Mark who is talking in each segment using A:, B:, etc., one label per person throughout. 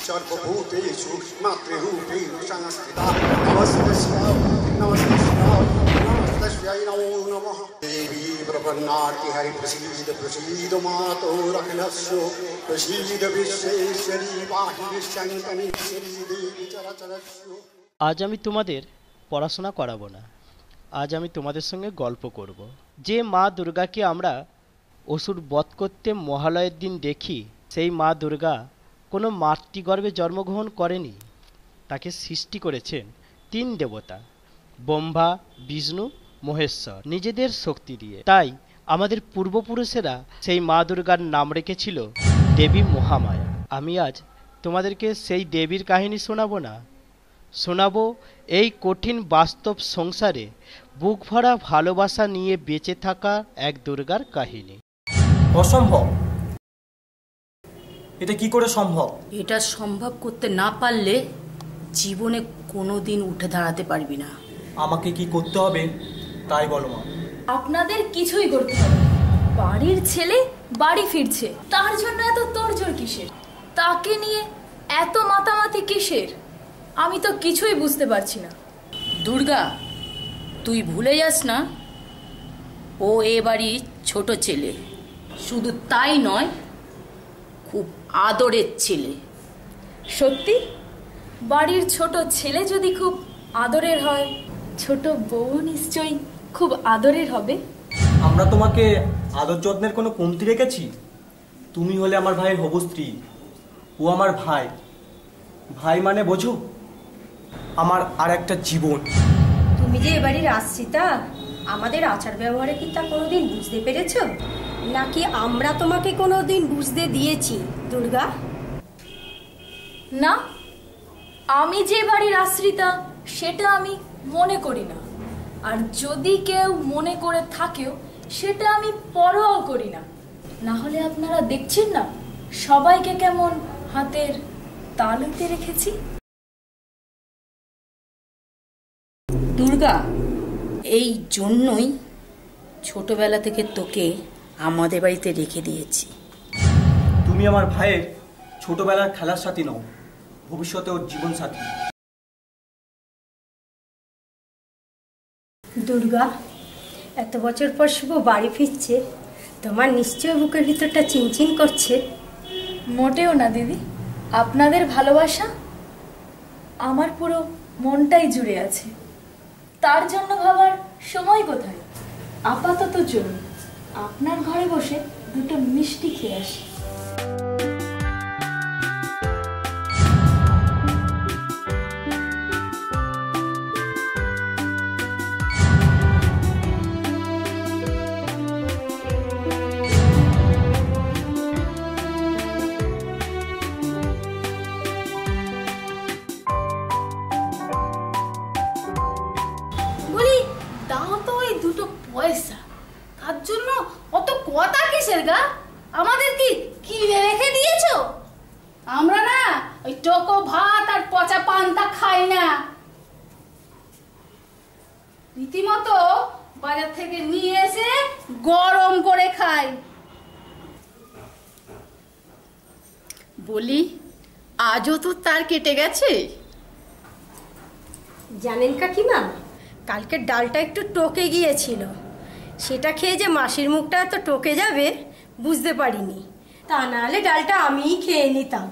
A: সর্বভূতেষু মাতৃরূপেণ সংস্থিতা নমস্তেস্যায় নমস্তেস্যায় নমস্তেস্যায় নমো নমঃ। দেবী প্রপন্নার্তি হরি প্রসীদ প্রসীদ মাতোরখিলস্য প্রসীদ বিশ্বেশ্বরী পাহি বিশ্বঙ্কনীশ্বরী দেবী চরাচরস্য।
B: আজ আমি তোমাদের পড়াশোনা করাবো না, আজ আমি তোমাদের সঙ্গে গল্প করব। যে মা দুর্গাকে আমরা অসুর বধ করতে মহালয়ের দিন দেখি, সেই মা দুর্গা কোনো মাতৃগর্ভে জন্মগ্রহণ করেনি। তাকে সৃষ্টি করেছেন তিন দেবতা, ব্রহ্মা, বিষ্ণু, মহেশ্বর, নিজেদের শক্তি দিয়ে। তাই আমাদের পূর্বপুরুষেরা সেই মা দুর্গার নাম রেখেছিল দেবী মহামায়া। আমি আজ তোমাদেরকে সেই দেবীর কাহিনী শোনাবো না, শোনাবো এই কঠিন বাস্তব সংসারে বুক ভরা ভালোবাসা নিয়ে বেঁচে থাকা এক দুর্গার কাহিনী।
C: অসম্ভব, এটা কি করে সম্ভব?
D: এটা সম্ভব করতে না পারলে জীবনে কোনোদিন উঠে দাঁড়াতে পারবি না।
C: আমাকে কি করতে হবে তাই বলো মা।
E: আপনাদের কিছুই করতে হবে। বাড়ির ছেলে বাড়ি ফিরছে, তার জন্য এত তোড়জোড় কিসের? তাকে নিয়ে এত মাতামাতি কিসের? আমি তো কিছুই বুঝতে পারছি না।
D: দুর্গা, তুই ভুলে যাস না ও এ বাড়ির ছোট ছেলে। শুধু তাই নয়, খুব আদরের ছেলে।
E: সত্যি? বাড়ির ছোট ছেলে যদি খুব আদরের হয়, ছোট বউ নিশ্চয়ই খুব আদরের হবে।
C: আমরা তোমাকে আদর যত্নের কোনো কমতি রেখেছি? তুমি হলে আমার ভাইয়ের হবু স্ত্রী, ও আমার ভাই। ভাই মানে বোঝো, আমার আর একটা জীবন।
F: তুমি যে এবাড়ির আশ্রিতা, আমাদের আচার ব্যবহারে কি তা কোনোদিন বুঝতে পেরেছো? নাকি আমরা তোমাকে কোনোদিন বুঝতে দিয়েছি দুর্গা?
E: না, আমি যে বাড়ির আশ্রিতা সেটা আমি মনে করি না। আর যদি কেউ মনে করে থাকেও, সেটা আমি পরোয়াও করি না। না হলে আপনারা দেখছেন না সবাইকে কেমন হাতের তালুতে রেখেছি।
D: দুর্গা, এই জন্যই ছোটবেলা থেকে তোকে আমাদের বাড়িতে রেখে দিয়েছি।
C: তুমি আমার ভাইয়ের ছোটবেলার খেলার সাথী নও, ভবিষ্যতে ওর জীবন সাথী।
F: দুর্গা, এত বছর পর শুভ বাড়ি ফিরছে, তোমার নিশ্চয় বুকের ভিতরটা চিনচিন করছে।
E: মোটেও না দিদি, আপনাদের ভালোবাসা আমার পুরো মনটাই জুড়ে আছে। তার জন্য ভাবার সময় কোথায়? আপাতত চলুন আপনার ঘরে বসে দুটো মিষ্টি খেয়ে আসি। বলি, দাও তো ওই দুটো পয়সা। তার জন্য অত কথা কিসের গা? আমাদের কি কিনে রেখে দিয়েছো? আমরা না ওই টোকো ভাত আর পচা পান্তা খাই না, রীতিমতো বাজার থেকে নিয়ে এসে গরম করে খাই।
D: বলি, আজও তো তার কেটে গেছে।
F: জানেন কাকিমা, কালকে ডালটা একটু টকে গিয়েছিল, সেটা খেয়ে যে মাসির মুখটা এত টকে যাবে বুঝতে পারিনি। তা নাহলে ডালটা আমিই খেয়ে নিতাম।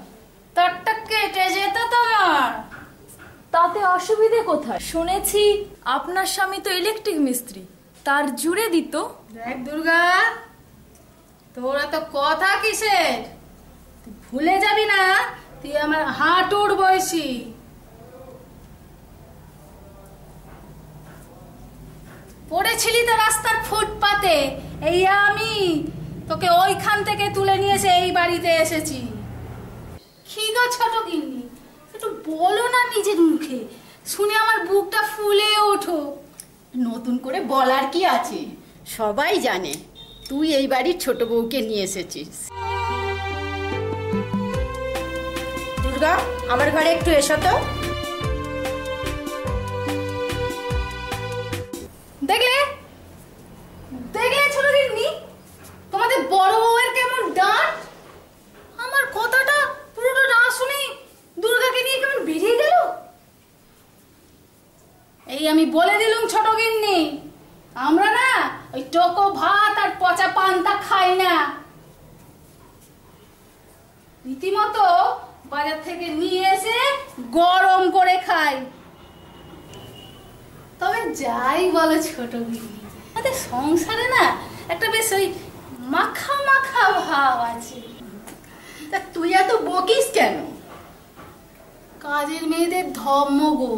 E: তারটা কেটে যেত তোমার, তাতে অসুবিধে কোথায়? শুনেছি আপনার স্বামী তো ইলেকট্রিক মিস্ত্রি, তার জুড়ে দিত।
F: দেখ দুর্গা, তোরা তো কথা কিসের? ভুলে যাবি না তুই আমার হাঁটুর বয়সী। পড়েছিলি তো রাস্তার ফুটপাতে, এই আমি তোকে ওইখান থেকে তুলে নিয়ে এসে এই বাড়িতে এসেছি। কি গো ছোট গিন্নি, একটু বলো না নিজের মুখে, শুনে আমার বুকটা ফুলে ওঠো।
D: নতুন করে বলার কি আছে? সবাই জানে তুই এই বাড়ির ছোট বউকে নিয়ে এসেছিস।
F: দুর্গা, আমার ঘরে একটু এসো তো।
E: দেখলে দেখলে ছোট গিন্নি, তোমাদের বড় বউয়ের কেমন ডাঁট। আমার কথাটা পুরোটা না শুনে
F: এই আমি বলে দিলুম ছোট গিন্নি, আমরা না ওই টোকো ভাত আর পচা পান্তা খাই না, রীতিমতো বাজার থেকে নিয়ে এসে গরম করে খাই। তবে যাই বলো ছোট গিন্নি, আমাদের সংসারে না একটা বেশ ওই মাখা মাখা ভাব আছে। তা তুই এত বকিস কেন? কাজের মেয়েদের ধর্ম গো,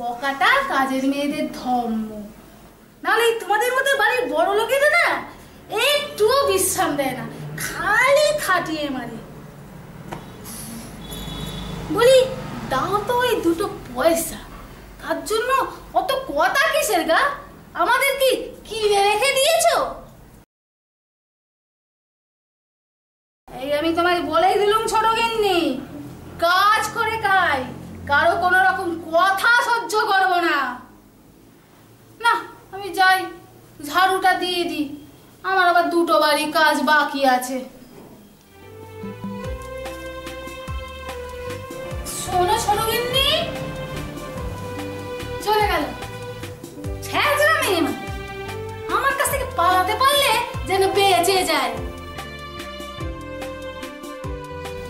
F: বকাটা কাজের মেয়েদের ধর্ম। নাহলে তোমাদের মধ্যে বাড়ির বড় লোকেরা না একটুও বিশ্রাম দেয় না, খালি খাটিয়ে মারে। বলি দাও তো ওই দুটো পয়সা, তার জন্য অত কথা কিসের গা? আমাদের কি কিনে রেখে দিয়েছো? এই আমি তোমায় বলেই দিলুম ছোট গিন্নি, কাজ করে খাই, কারো কোনো রকম কথা সহ্য করব না। না আমি যাই, ঝাড়ুটা দিয়ে দিই, আমার আবার দুটো বাড়ি কাজ বাকি আছে। শোনো ছোট গিন্নি, চলে গেল। ছেঁচড়া মেয়ে মানে, আমার কাছ থেকে পালাতে পারলে যেন বেঁচে যায়।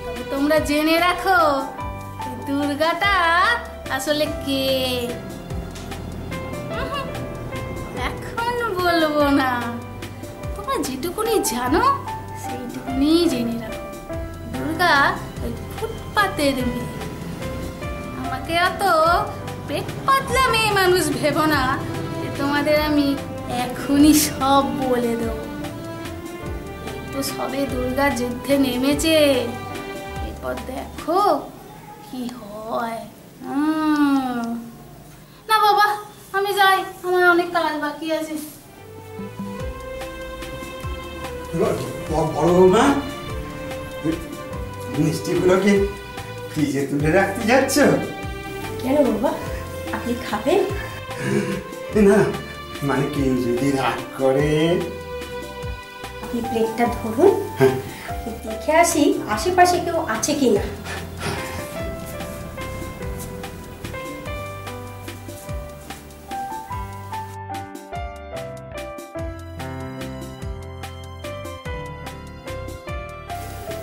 F: তবে তোমরা জেনে রাখো দুর্গাটা আসলে কে। এখন বলবো না, তোমরা যেটুকুনি জানো সেইটুকুনি জেনে রাখো। দুর্গা ওই ফুটপাতের মেয়ে, আমাকে অত পেট পাতলা মেয়ে মানুষ ভেবো না যে তোমাদের আমি এখনই সব বলে দেবো। তো সবে দুর্গা যুদ্ধে নেমেছে, এরপর দেখো কি হয়। না বাবা আমি যাই, আমার অনেক কাজ বাকি আছে।
G: বড় বৌমা, মিষ্টিগুলোকে ফ্রিজে তুলে রাখতে যাচ্ছ?
H: কেন বাবা, আপনি খাবেন?
G: না মানে কেউ যদি রাগ করে।
H: আপনি প্লেটটা ধরুন, দেখে আসি আশেপাশে কেউ আছে কিনা।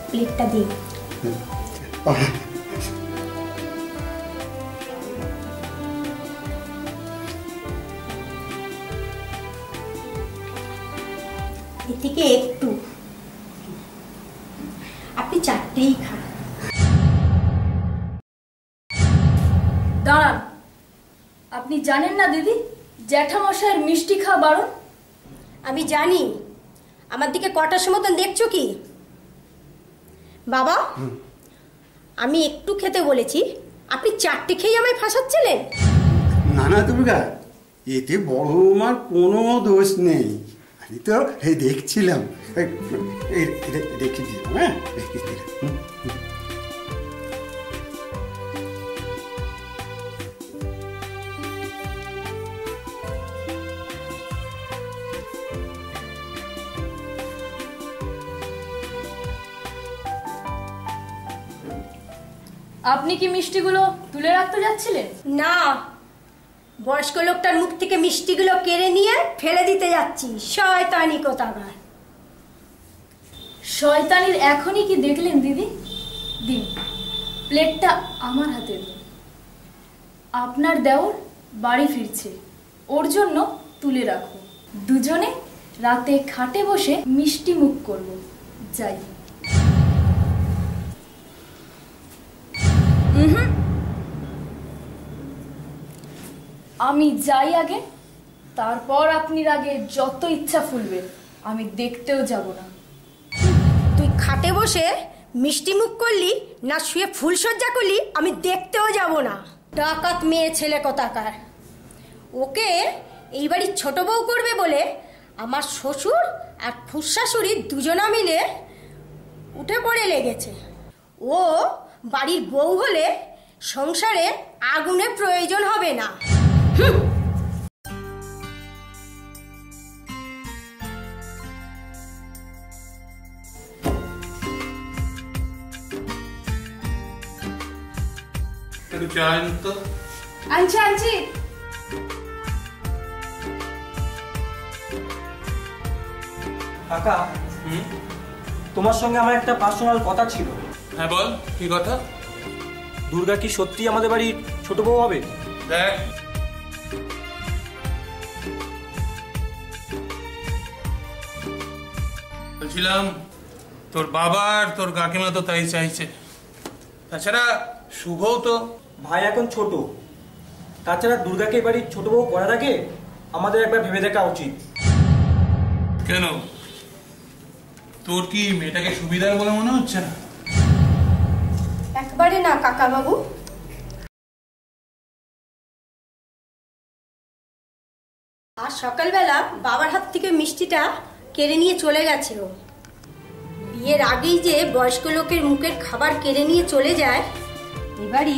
H: প্লেটটা দিন। এদিকে একটু, আপনি চারটেই খান।
E: দাঁড়ান, আপনি জানেন না দিদি জ্যাঠামশাইয়ের মিষ্টি খাওয়া বারণ?
H: আমি জানি, আমার দিকে কটার মতন দেখছো কি বাবা? আমি একটু খেতে বলেছি, আপনি চারটে খেয়ে আমায় ফাঁসাচ্ছিলেন।
G: না না দুর্গা, এতে বড় বৌমার কোনো দোষ নেই। আমি তো এই দেখছিলাম, রেখে দিলাম। হ্যাঁ রেখে দিলাম।
E: আপনি কি মিষ্টিগুলো তুলে রাখতে যাচ্ছিলেন?
H: না, বয়স্ক লোকটার মুখ থেকে মিষ্টিগুলো কেড়ে নিয়ে ফেলে দিতে যাচ্ছি। শয়তানি কোথাকার।
E: শয়তানির এখনই কি দেখলেন দিদি? দিন প্লেটটা আমার হাতে দিন। আপনার দেওর বাড়ি ফিরছে, ওর জন্য তুলে রাখো। দুজনে রাতে খাটে বসে মিষ্টি মুখ করব। যাই। আমি যাই আগে, তারপর আপনি রাগে যত ইচ্ছা ফুলবে, আমি দেখতেও যাব না।
H: তুই খাটে বসে মিষ্টি মুখ করলি না শুয়ে ফুলসজ্জা করলি, আমি দেখতেও যাব না। ডাকাত মেয়ে ছেলে কোথাকার। ওকে এই বাড়ির ছোট বউ করবে বলে আমার শ্বশুর আর ফুসশাশুড়ি দুজনা মিলে উঠে পড়ে লেগেছে। ও বাড়ির বউ হলে সংসারে আগুনের প্রয়োজন হবে না।
F: আনছি আনছি।
C: কাকা, তোমার সঙ্গে আমার একটা পার্সোনাল কথা ছিল।
I: হ্যাঁ বল, কি কথা?
C: দুর্গা কি সত্যি আমাদের বাড়ির ছোট বউ হবে?
I: দেখ, বলছিলাম তোর বাবা আর তোর কাকিমা তো তাই চাইছে। তাছাড়া শুভও তো।
C: ভাই এখন ছোট, তাছাড়া দুর্গাকে বাড়ির ছোট বউ করার আগে আমাদের একবার ভেবে দেখা উচিত।
I: কেন, তোর কি মেয়েটাকে সুবিধার বলে মনে হচ্ছে না?
H: একবারে না কাকা বাবু। আর সকালবেলা বাবার হাত থেকে মিষ্টিটা কেড়ে নিয়ে চলে গেছে। ও বিয়ের আগেই যে বয়স্ক লোকের মুখের খাবার কেড়ে নিয়ে চলে যায়, এবারই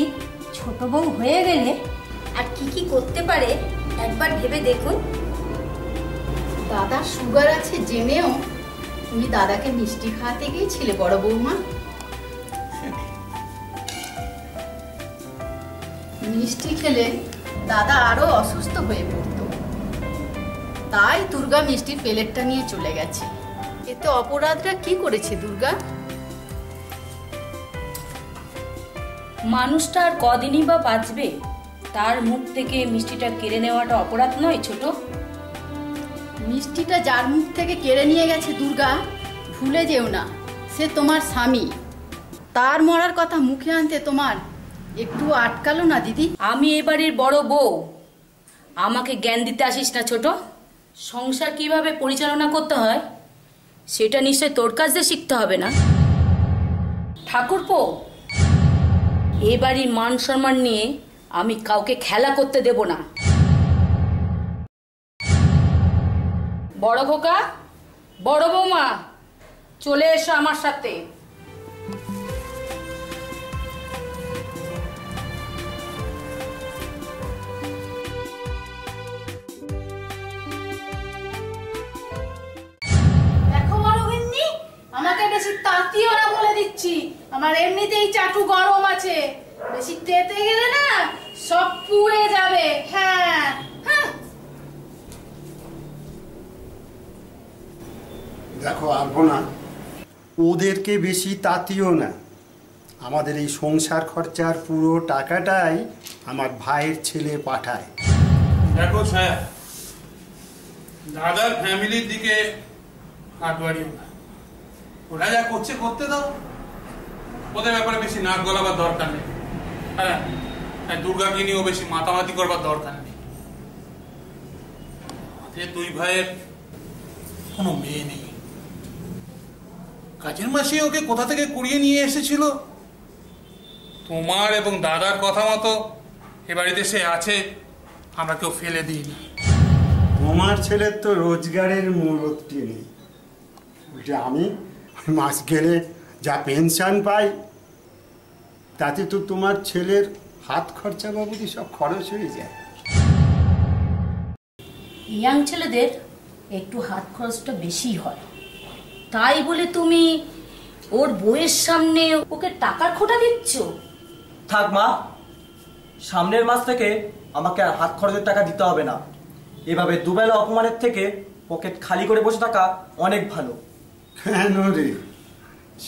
H: ছোট বউ হয়ে গেলে আর কি কি করতে পারে একবার ভেবে দেখুন।
D: দাদার সুগার আছে জেনেও তুমি দাদাকে মিষ্টি খাওয়াতে গিয়েছিলে বড় বৌমা? মিষ্টি খেলে দাদা আরো অসুস্থ হয়ে পড়তো, তাই দুর্গা মিষ্টির প্লেটটা নিয়ে চলে গেছে। এতে অপরাধরা কি করেছে দুর্গা?
J: মানুষটা আর কদিনই বা বাঁচবে, তার মুখ থেকে মিষ্টিটা কেড়ে নেওয়াটা অপরাধ নয় ছোট?
D: মিষ্টিটা যার মুখ থেকে কেড়ে নিয়ে গেছে দুর্গা, ভুলে যেও না সে তোমার স্বামী। তার মরার কথা মুখে আনতে তোমার একটু আটকালো না দিদি?
J: আমি এবারের বড় বউ, আমাকে জ্ঞান দিতে আসিস না ছোট। সংসার কিভাবে পরিচালনা করতে হয় সেটা নিশ্চয় তোর কাছ দিয়ে শিখতে হবে না? ঠাকুরপো, এবারই মান সম্মান নিয়ে আমি কাউকে খেলা করতে দেব না। বড় খোকা, বড় বৌমা, চলে এসো আমার সাথে।
F: দেখো বড় গিন্নি, আমাকে বেশি তাতিও না বলে দিচ্ছি। আমার এমনিতেই চাটু গরম আছে, বেশি তেতে গেলে না সব পুড়ে যাবে। হ্যাঁ হ্যাঁ।
G: দেখো আরবো না, ওদেরকে বেশি তাতিও না। আমাদের এই সংসার খরচার পুরো টাকাটাই আমার ভাইয়ের ছেলে পাঠায়।
I: দেখো স্যার, দাদার ফ্যামিলির দিকে হাত বাড়িও না। ওরা যা করছে করতে দাও, ওদের ব্যাপারে বেশি নাক গলাবার দরকার নেই। হ্যাঁ, দুর্গাকে নিয়েও বেশি মাতামাতি করবার দরকার নেই। আমাদের দুই ভাইয়ের কোনো মেয়ে নেই। কাজের মাসি ওকে কোথা থেকে কুড়িয়ে নিয়ে এসেছিল। তোমার এবং দাদার কথা মতো এ বাড়িতে সে আছে, আমরা কেউ ফেলে দিই না।
G: তোমার ছেলের তো রোজগারের মূলটি নেই। আমি মাস গেলে যা পেনশন পাই তাতে তো তোমার ছেলের হাত খরচা বাবুদি সব খরচ হয়ে যায়।
J: ইয়াং ছেলেদের একটু হাত খরচটা বেশি হয়, তাই বলে তুমি ওর বউয়ের সামনে ওকে টাকার খোটা দিচ্ছ?
C: থাক মা, সামনের মাস থেকে আমাকে আর হাত খরচের টাকা দিতে হবে না। এভাবে দুবেলা অপমানের থেকে পকেট খালি করে বসে থাকা অনেক ভালো।
G: কেন রে,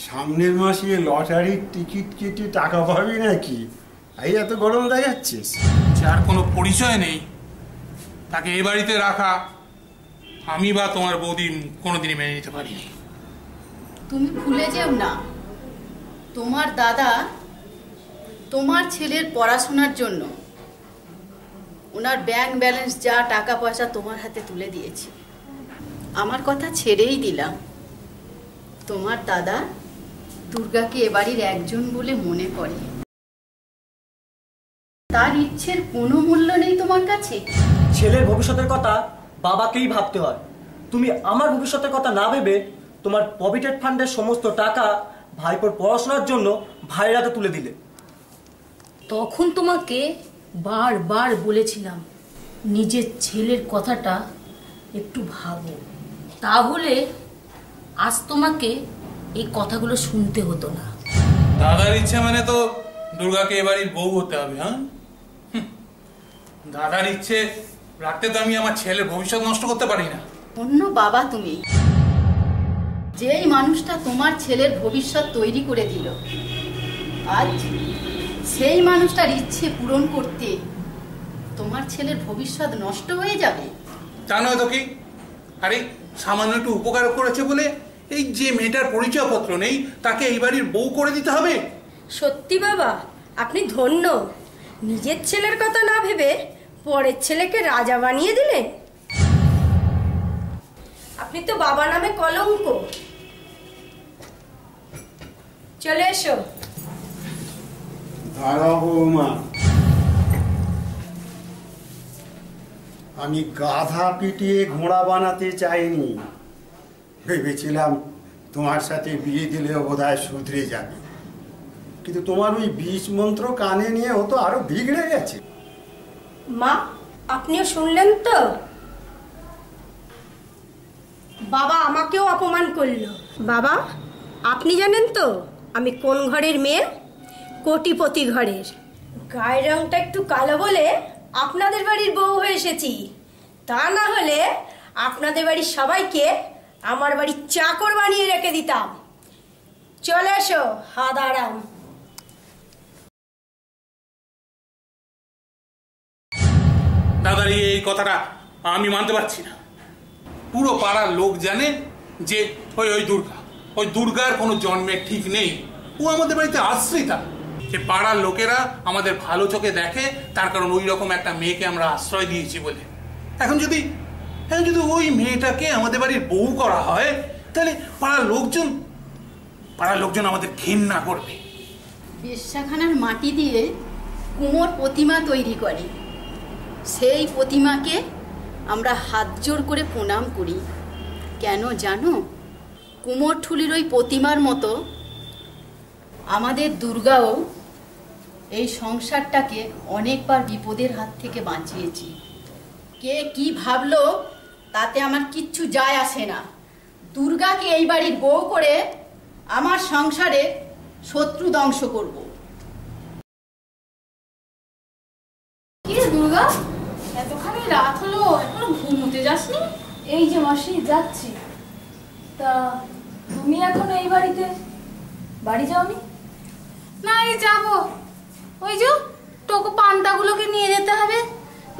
G: সামনের মাসে লটারির টিকিট কেটে টাকা পাবি নাকি? এই এত গরম দেখাচ্ছিস?
I: যার কোনো পরিচয় নেই তাকে এ বাড়িতে রাখা আমি বা তোমার বৌদি কোনোদিনই মেনে নিতে পারিনি।
D: তুমি ভুলে যেও না, তোমার দাদা তোমার ছেলের পড়াশোনার জন্য ওনার ব্যাংক ব্যালেন্স যা টাকা পয়সা তোমার হাতে তুলে দিয়েছে। আমার কথা ছেড়েই দিলাম, তোমার দাদা দুর্গাকে এবাড়ির একজন বলে মনে করে। তার ইচ্ছের কোনো মূল্য নেই তোমার কাছে?
C: ছেলের ভবিষ্যতের কথা বাবাকেই ভাবতে হয়। তুমি আমার ভবিষ্যতের কথা না ভেবে তোমার প্রভিডেন্ট ফান্ডের সমস্ত টাকা ভাইপোর পড়াশোনার জন্য ভাইয়ের হাতে তুলে দিলে।
J: তখন তোমাকে বারবার বলেছিলাম নিজের ছেলের কথাটা একটু ভাবো, তাহলে আজ তোমাকে এই কথাগুলো শুনতে হতো না।
I: দাদার ইচ্ছে মানে তো দুর্গাকে এবাড়ির বউ হতে হবে। হ্যাঁ, দাদার ইচ্ছে রাখতে তো আমি আমার ছেলের ভবিষ্যৎ নষ্ট করতে পারি না।
D: অন্য বাবা তুমি, যেই মানুষটা তোমার ছেলের ভবিষ্যৎ তৈরি করে দিল, আজ সেই মানুষটার ইচ্ছে পূরণ করতে তোমার ছেলের ভবিষ্যৎ নষ্ট হয়ে যাবে।
I: তা নয় তো কি? আরে সামান্য একটু উপকার করেছে বলে এই যে মেয়েটার পরিচয়পত্র নেই তাকে এই বাড়ির বউ করে দিতে হবে?
H: সত্যি বাবা, আপনি ধন্য। নিজের ছেলের কথা না ভেবে পরের ছেলেকে রাজা বানিয়ে দিলেন। আপনি তো বাবা নামে কলঙ্ক। চলে এসো।
G: দাঁড়াও বৌমা, আমি গাধা পিটিয়ে ঘোড়া বানাতে চাইনি। ভেবেছিলাম তোমার সাথে বিয়ে দিলেও বোধহয় শুধরে যাবে, কিন্তু তোমার ওই বীজ মন্ত্র কানে নিয়ে ও তো আরো বিগড়ে গেছে।
H: মা, আপনিও শুনলেন তো? বাবা আমাকেও অপমান করলো। বাবা, আপনি জানেন তো আমি কোন ঘরের মেয়ে? কোটিপতি ঘরের। গায়ের রংটা একটু কালো বলে আপনাদের বাড়ির বউ হয়ে এসেছি। তা না হলে আপনাদের বাড়ির সবাইকে আমার বাড়ির চাকর বানিয়ে রেখে দিতাম। চলে এসো হাদারাম।
I: দাদার এই কথাটা আমি মানতে পারছি না। পুরো পাড়ার লোক জানে যে ওই দুর্গার কোনো জন্মের ঠিক নেই। ও আমাদের বাড়িতে আশ্রিতা। যে পাড়ার লোকেরা আমাদের ভালো চোখে দেখে, তার কারণ ওই রকম একটা মেয়েকে আমরা আশ্রয় দিয়েছি বলে। এখন যদি ওই মেয়েটাকে আমাদের বাড়ির বউ করা হয়, তাহলে পাড়ার লোকজন আমাদের ঘৃণা করবে।
D: বেশ্যাখানার মাটি দিয়ে কুমোর প্রতিমা তৈরি করে, সেই প্রতিমাকে আমরা হাত জোড় করে প্রণাম করি। কেন জানো? কুমোর ঠুলির ওই প্রতিমার মতো আমাদের দুর্গাও এই সংসারটাকে অনেকবার বিপদের হাত থেকে বাঁচিয়েছি। কে কি ভাবলো তাতে আমার কিচ্ছু যায় আসে না। দুর্গাকে এই বাড়ির বউ করে আমার সংসারে শত্রু ধ্বংস করব।
F: কি রে দুর্গা, এতখানি রাত হলো এখনো ঘুমোতে যাসনি?
E: এই যে মাসি যাচ্ছি। তা তুমি এখন এই বাড়ি যাওনি?
F: না, এই যাবো। ওই যে টোকো পান্তাগুলোকে নিয়ে যেতে হবে,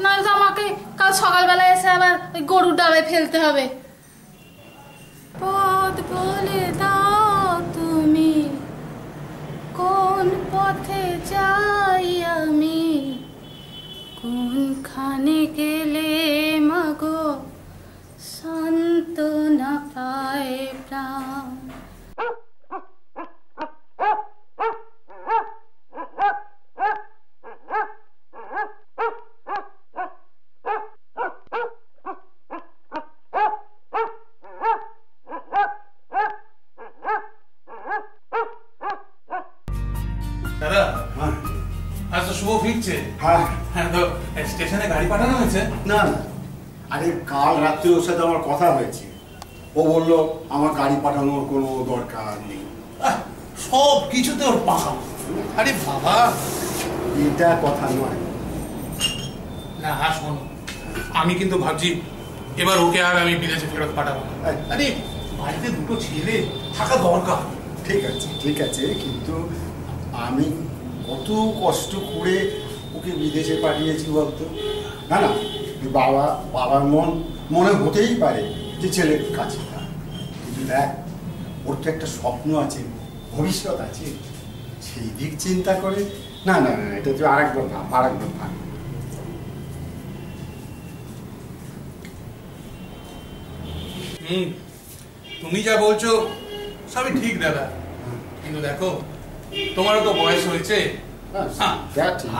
F: নয়তো তো আমাকে কাল সকালবেলায় এসে আবার ওই গরুর ডাবে ফেলতে হবে। পথ বলে দাও তুমি, কোন পথে যাই আমি, কোনখানে গেলে মাগো সান্ত্বনা পায় প্রাণ।
I: দাদা, আজ তো শুভ ফিরছে।
G: হ্যাঁ
I: হ্যাঁ, তো স্টেশনে গাড়ি পাঠানো হয়েছে?
G: না না, আরে কাল রাত্রে ওর সাথে আমার কথা হয়েছে। ও বলল আমার গাড়ি পাঠানোর কোনো দরকার নেই।
I: সব কিছুতে ওর পাকা। আরে বাবা,
G: এটা কথা নয়।
I: না শোনো, আমি কিন্তু ভাবছি এবার ওকে আর আমি বিদেশে ফেরত পাঠাবো। আরে বাড়িতে দুটো ছেলে থাকা দরকার।
G: ঠিক আছে, কিন্তু আমি কত কষ্ট করে ওকে বিদেশে পাঠিয়েছি বলতো। না না, বাবার মনে হতেই পারে যে ছেলের কাছে, কিন্তু দেখ ওর তো একটা স্বপ্ন আছে, ভবিষ্যৎ আছে, সেই দিক চিন্তা করে। না না না, এটা তুই আরেকবার ভাব।
I: তুমি যা বলছো সবই ঠিক দাদা, কিন্তু দেখো তোমারও তো বয়স হয়েছে।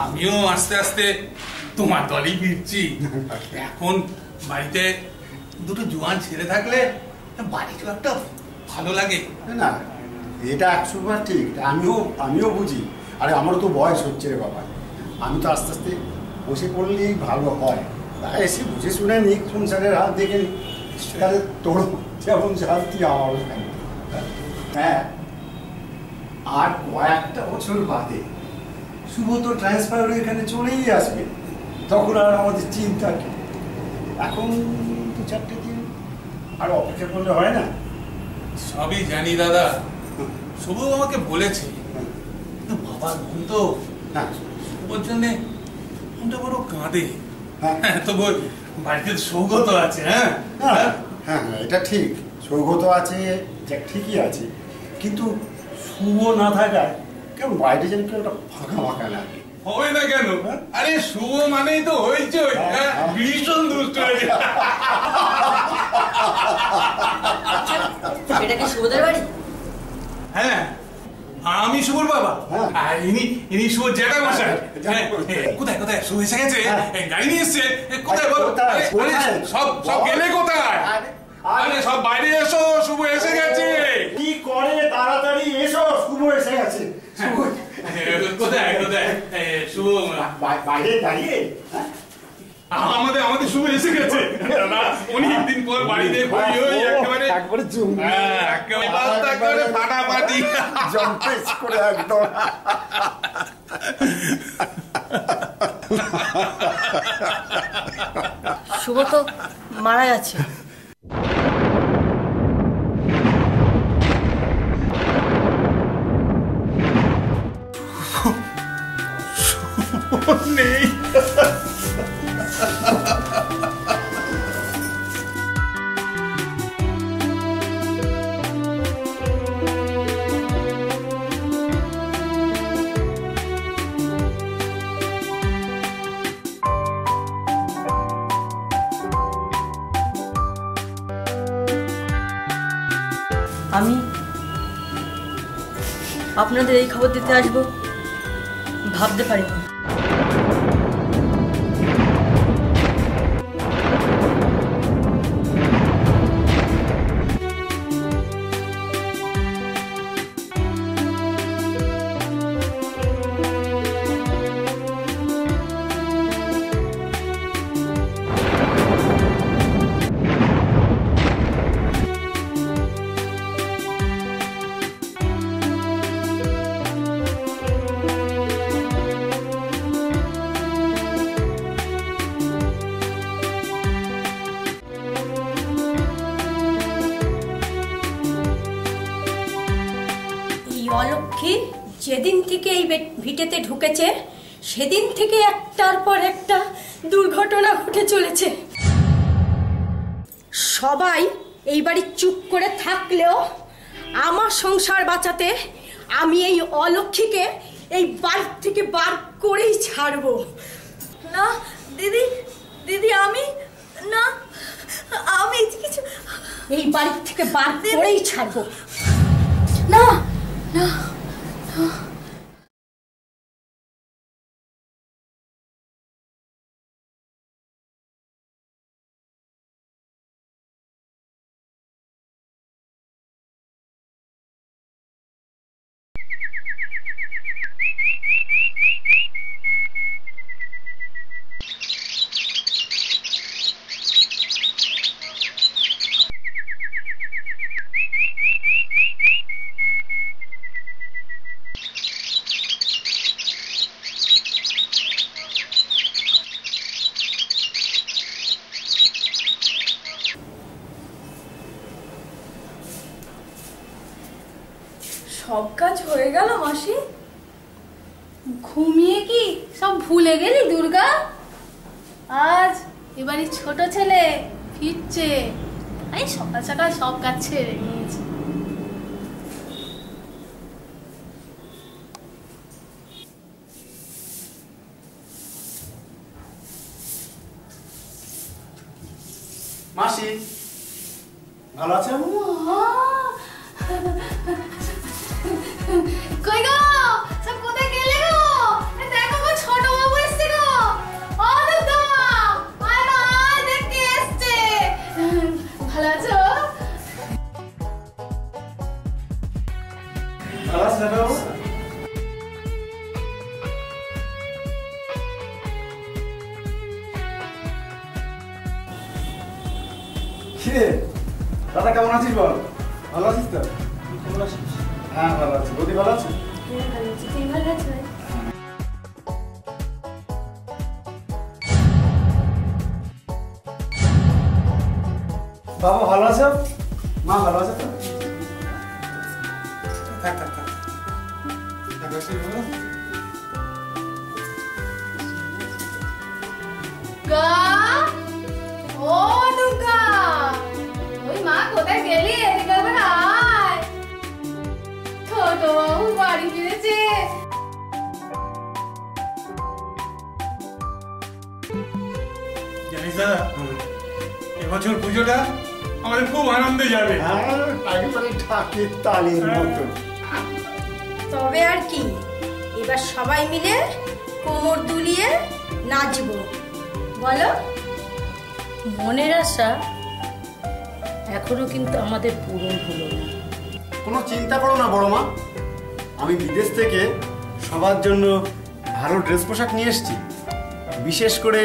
I: আমিও আস্তে আস্তে তোমার দলই ফিরছি। এখন বাড়িতে দুটো জোয়ান ছেলে থাকলে বাড়িতে একটা ভালো লাগে।
G: না, এটা 100বার ঠিক, আমিও বুঝি। আরে আমারও তো বয়স হচ্ছে রে বাবা, আমি তো আস্তে আস্তে বসে পড়লেই ভালো হয়। তাই এসে বুঝে শুনে নিক, সংসারের হাত দেখে নিক, তাহলে তোর যেমন শান্তি আমারও শান্তি। হ্যাঁ, আর কয়েকটা বছর বাদে শুভ তো ট্রান্সফার হয়ে এখানে চলেই আসবে। তখন আর আমাদের চিন্তা কি। এখন 2-4 দিন আর অপেক্ষা করলে হয় না?
I: সবই জানি দাদা, শুভ আমাকে বলেছে, কিন্তু বাবার মন তো শুভর জন্য মনটা বড় কাঁদে। হ্যাঁ, তবু বাড়িতে সৌগত আছে। হ্যাঁ
G: হ্যাঁ হ্যাঁ, এটা ঠিক, সৌগত আছে, ঠিকই আছে, কিন্তু শুভ না থাকায় কেমন বাইরে যেন কেউ একটা ফাঁকা ফাঁকা লাগে।
I: হবে না কেন? আরে শুভ মানেই তো হয়েছে ভীষণ দুষ্ট হয়েছে।
J: এটা কি শুভদের বাড়ি?
I: হ্যাঁ, আমি শুভর বাবা, আর ইনি শুভর জ্যাঠা মশাই। কোথায় কোথায় শুভ এসে গেছে, গাড়ি নিয়ে এসছে। কোথায় বল? সব গেলে কোথায়? আরে সব বাইরে এসো, শুভ এসে গেছে।
G: কি করে, তাড়াতাড়ি এসো, শুভ এসে গেছে।
I: কোথায় কোথায় শুভ?
G: বাইরে দাঁড়িয়ে।
I: আমাদের শুভ এসে গেছে। অনেকদিন পর বাড়িতে একেবারে ফাটাফাটি
G: জম্পেস করে একদম।
H: শুভ তো মারা গেছে।
I: নেই।
H: আমি আপনাদের এই খবর দিতে আসবো ভাবতে পারিনি। অলক্ষ্মী যেদিন থেকে এই ভিটেতে ঢুকেছে সেদিন থেকে একটার পর একটা দুর্ঘটনা ঘটে চলেছে। সবাই এই বাড়ি চুপ করে থাকলেও আমার সংসার বাঁচাতে আমি এই অলক্ষ্মীকে এই বাড়ি থেকে বার করেই ছাড়বো।
E: না দিদি, দিদি আমি না, আমি কিছু
H: এই বাড়ি থেকে বার করেই ছাড়বো।
E: না না না। সব কাজ হয়ে গেল মাসি?
F: ঘুমিয়ে কি সব ভুলে গেলি দুর্গা? আজ এবারে ছোট ছেলে ফিরছে, আমি সকাল সকাল সব কাজ ছেড়ে নিয়েছি।
C: মাসি ভালো আছেন?
F: কই গো, সব কোথায় গেলে গো? দেখো গো, ছোট বাবু এসছে গো। ও দুর্গা, আয় মা, আয়, দেখতে এসছে। ভালো আছো?
C: ভালো আছেন বাবু? কিরে দাদা, কেমন আছিস বল? ভালো আছিস তো? কেমন আছিস? হ্যাঁ ভালো আছি। বৌদি ভালো আছে?
E: ভালো আছি, তুই ভালো আছিস?
C: বাবা ভালো আছো? মা ভালো আছে তো?
I: থাক থাক থাক
F: ও দুর্গা, ওই মা কোথায় গেলি? এদিকে একবার আয়। ছোট বাবু বাড়ি ফিরেছে।
I: জানিস দাদা, এবছর পুজোটা আমাদের খুব আনন্দে যাবে।
G: একেবারে ঢাকের তালের মতো।
H: তবে আর কি, এবার সবাই মিলে কোমর দুলিয়ে নাচবো, বলো?
J: মনের আশা এখনো কিন্তু আমাদের পূরণ হলো না।
A: কোনো চিন্তা করো না বড় মা, আমি বিদেশ থেকে সবার জন্য ভালো ড্রেস পোশাক নিয়ে এসেছি। বিশেষ করে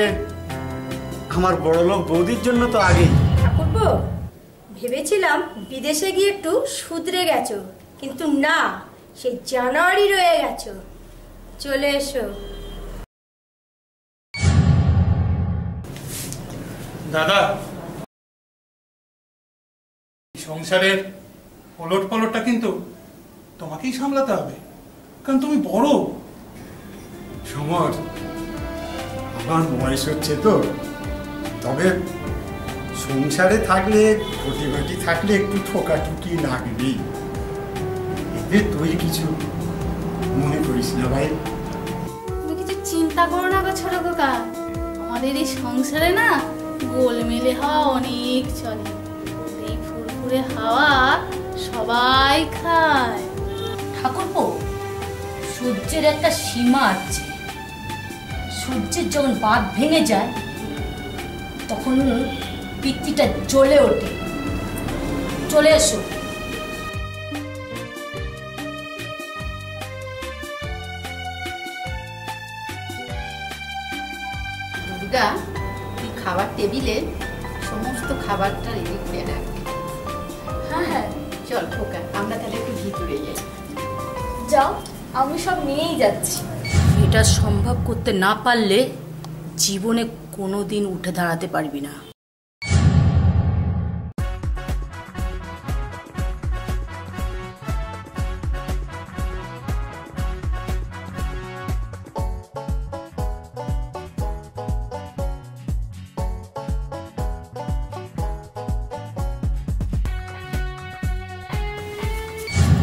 A: আমার বড়লোক বৌদির জন্য তো আগেই।
H: ঠাকুরপো, ভেবেছিলাম বিদেশে গিয়ে একটু শুধরে গেছো, কিন্তু না, সেই জানুয়ারি রয়ে গেছো। চলে এসো।
I: দাদা, সংসারের ওলট পালটটা কিন্তু তোমাকেই সামলাতে হবে, কারণ তুমি বড়।
G: সমর, আমার বয়স হচ্ছে তো, তবে সংসারে থাকলে ঘটি থাকলে একটু ঠোকাঠুকি লাগবেই। এতে তুই কিছু মনে করিস না ভাই।
F: তুমি কিছু চিন্তা করো না গো ছোট কাকা, আমাদের এই সংসারে না গোলমেলে হাওয়া অনেক চলে। এই ফুরফুরে হাওয়া সবাই খায়।
J: ঠাকুরপো, সূর্যের একটা সীমা আছে। সূর্যের যখন বাঁধ ভেঙে যায় তখন পৃথিবীটা জ্বলে ওঠে। চলে এসো।
D: দুর্গা, তুই খাবার টেবিলে সমস্ত খাবারটা রেডি করে রাখ।
E: হ্যাঁ হ্যাঁ,
D: চল খোকা, আমরা তাহলে একটু ভিতরে যাই।
E: যাও, আমি সব নিয়েই যাচ্ছি।
J: এটা সম্ভব করতে না পারলে জীবনে কোনোদিন উঠে দাঁড়াতে পারবি না।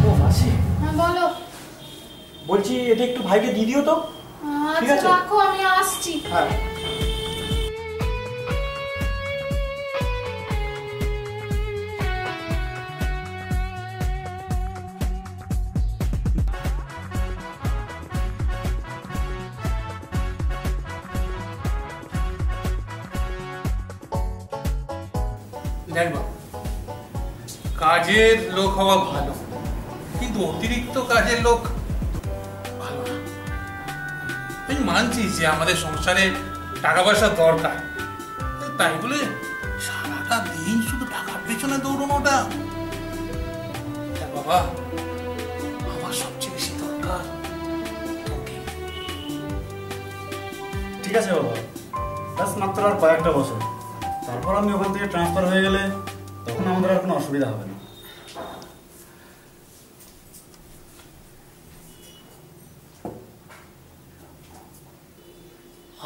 C: ও মাসি,
F: হ্যাঁ বলো।
C: বলছি এটা একটু ভাইকে দিয়ে দিও তো। ঠিক
F: আচ্ছা
C: আছে।
F: রাখো, আমি আসছি।
C: হ্যাঁ।
I: দেখ বাবা, কাজের লোক হওয়া ভালো, কিন্তু অতিরিক্ত কাজের লোক ভালো না। আমি মানছি যে আমাদের সংসারে টাকা পয়সার দরকার, তাই বলে সারাটা দিন শুধু টাকার পেছনে দৌড়ানোটা। দেখ বাবা, আমার সবচেয়ে বেশি দরকার তোকে।
C: ঠিক আছে বাবা, ব্যাস মাত্র আর কয়েকটা বছর, তারপর আমি ওখান থেকে ট্রান্সফার হয়ে গেলে তখন আমাদের আর কোনো অসুবিধা হবে না।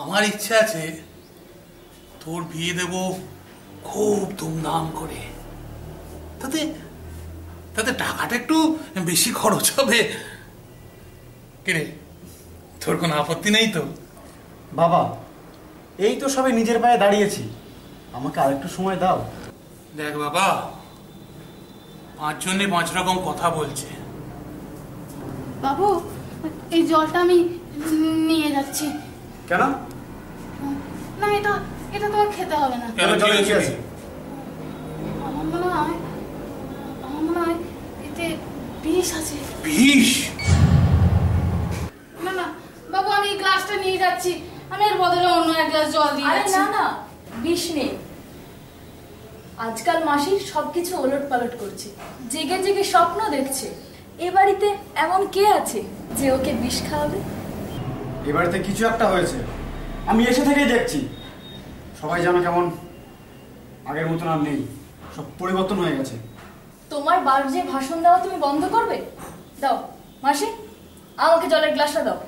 I: আমার ইচ্ছা আছে তোর বিয়ে দেব খুব ধুমধাম করে, তাতে তাতে টাকাটা একটু বেশি খরচ হবে। কিরে, তোর কোনো আপত্তি নেই তো?
C: বাবা, এই তো সবে নিজের পায়ে দাঁড়িয়েছি, আমাকে আরেকটু সময় দাও।
I: দেখ বাবা, 5 জনে 5 রকম কথা বলছে।
F: বাবু, এই জলটা আমি নিয়ে যাচ্ছি।
C: কেন?
F: না, এটা এটা তোমার খেতে হবে না।
I: কেন,
C: জলে
I: কি
C: কি
I: হয়েছে?
C: আছে?
F: আমার মনে হয় এতে বিষ আছে।
I: বিষ?
F: না না বাবু, আমি এই গ্লাসটা নিয়ে যাচ্ছি। আমি এর বদলে অন্য এক গ্লাস জল দিয়ে
E: আরে
F: যাচ্ছি।
E: না না, বিষ নেই। আজকাল মাসি সবকিছু ওলট পালট করছে, জেগে জেগে স্বপ্ন দেখছে। এ বাড়িতে এমন কে আছে যে ওকে বিষ খাওয়াবে?
C: এ বাড়িতে কিছু একটা হয়েছে, আমি এসে থেকেই দেখছি। সবাই যেন কেমন আগের মতন আর নেই, সব পরিবর্তন হয়ে গেছে।
E: তোমার বাজে ভাষণ দেওয়া তুমি বন্ধ করবে? দাও মাসি, আমাকে জলের গ্লাসটা দাও।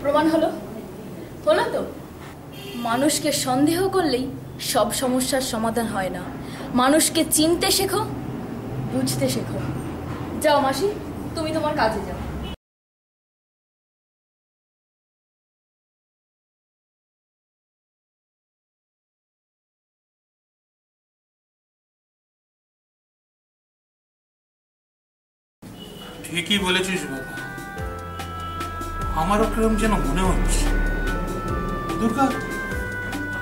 E: প্রমাণ হলো? হলো তো। মানুষকে সন্দেহ করলেই সব সমস্যার সমাধান হয় না। মানুষকে চিনতে শেখো, বুঝতে শেখো। যাও মাসি, তুমি তোমার কাজে যাও।
I: ঠিকই বলেছিস বাবা, আমারও কিরম যেন মনে হচ্ছে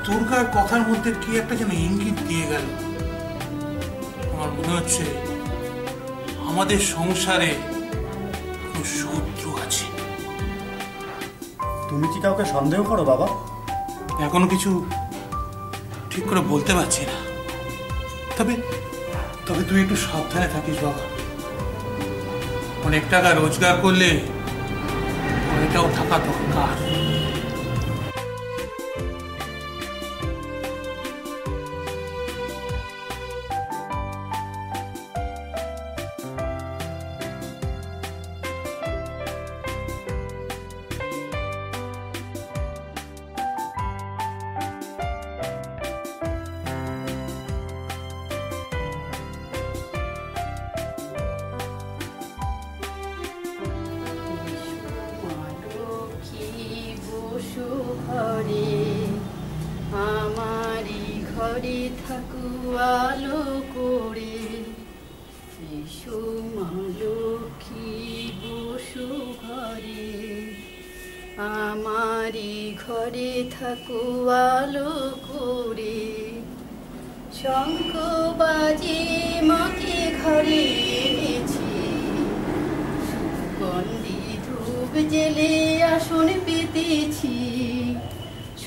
I: দুর্গার কথার মধ্যে কি একটা যেন ইঙ্গিত দিয়ে গেল। আমার মনে হচ্ছে আমাদের সংসারে কোনো শত্রু আছে।
A: তুমি কি কাউকে সন্দেহ করো বাবা?
I: এখনো কিছু ঠিক করে বলতে পারছি না, তবে তুই একটু সাবধানে থাকিস বাবা। অনেক টাকা রোজগার করলে এটাও থাকা দরকার।
D: আমারি ঘরে থাকু আলো করে, এসো মা লক্ষ্মী বসো ঘরে। আমারি ঘরে থাকু আলো করে, শঙ্খ বাজে মাকে ঘরে এনেছি, সুগন্ধি ধূপ জেলে আসন পেতেছি।